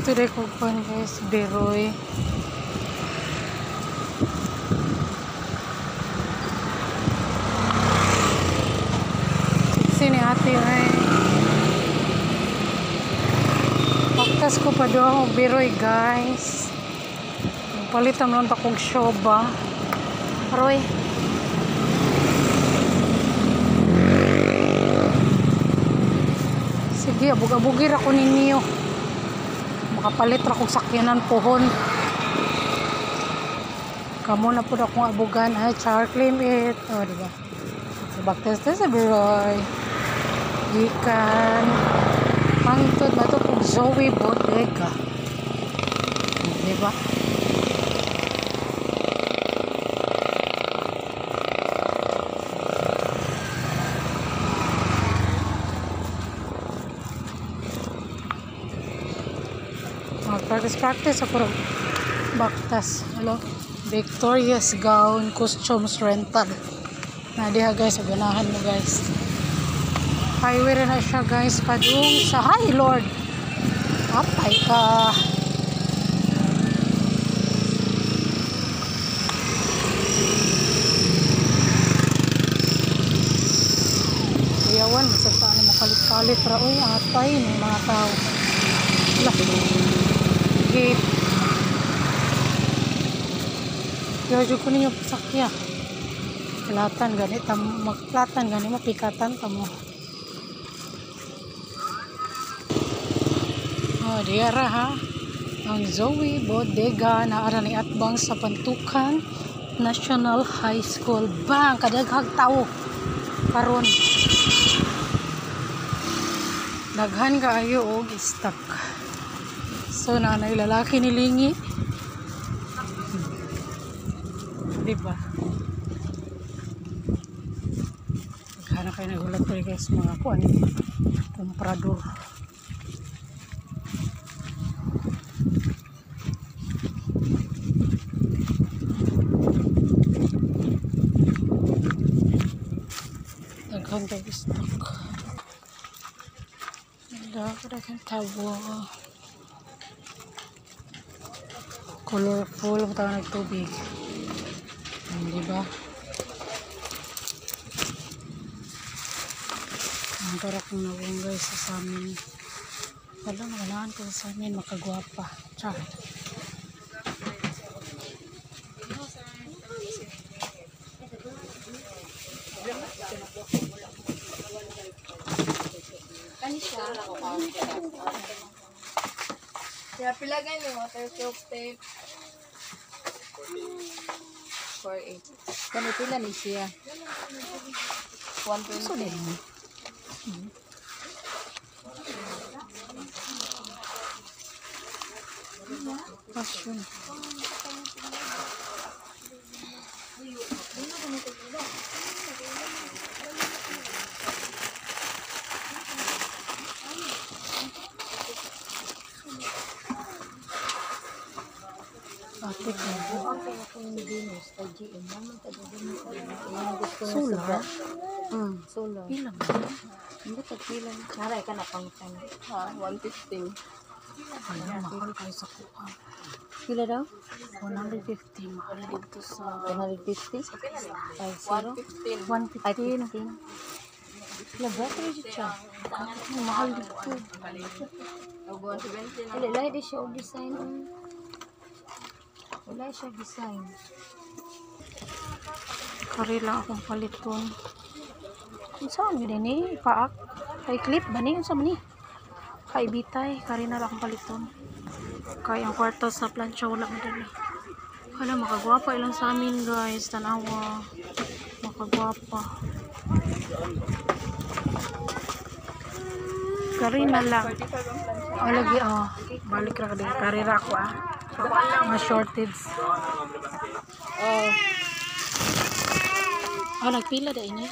Today ko guys, Beroy. Sini ate ay. Paktas ko pa doon ang Beroy guys. Palitan lang ta kong shoba. Roy. Sige, abug-abugir ako ninyo. Makapalit ra kong sakyanan pohon. Kamo na po akong abugan. Ay, char claim it. O, diba? So, baktas sa Beroy. Ikan. Hangtod ba ito kung Zoe Bodega. Diba? Practice ako baktas. Hello? Victoria's Gown Costumes Rental. Na diha guys, ganahan mo guys. Highway na siya guys, padung sa Hi Lord. Apay ka. Iyawan, basta paano makalit-kalit ra. Uy, atay ng mga tao. Wala. Gate. Yojo ko ninyo pasakya. Platan gani magplatan gani mo pikatan tamo. Oh, diara ha. Ang Zoe Bodega na ara ni atbang sa Pantukan National High School. Bang kadaghag tawo karon. Daghan kaayo og stock. So, nanay lalaki nilingi. Diba? Magkana kayo nagulat ko guys, mga kuan komprador. Daghan kayo stock. Daghan tawo. Colorful ang tawag ng tubig. Diba? Ang tarak ng nawang guys sa amin. Wala, maganahan ko sa amin. Makagwapa. Char. Kaya pilagan yung water soap tape. 4.8. Kano pila ni siya? 120. So, din. Passion. Solar? Solar. Pila ba? Hindi tagpila. Naray ka na pang time. Ha? 115. Alam, mahal kayo sa kuha. Pila daw? 150. Mahal dito sa 150? 50? 115. 115. Pila ba? Pila siya? Mahal dito. Wala, lahi di siya o design. Wala siya design. Kari lang akong paliton. Saan yun din eh? Paak? Kay clip ba niya? Saan man eh? Kay bitay. Kari na lang akong paliton. Kaya ang kwarto sa plancha wala madali. Hala, makagwapa ilang sa amin guys. Tanawa. Makagwapa. Kari na lang. O lagi oh. Balik ra ka din. Kari ra ako ah. Mga shortage. Oh. Oh, nagpila da ini.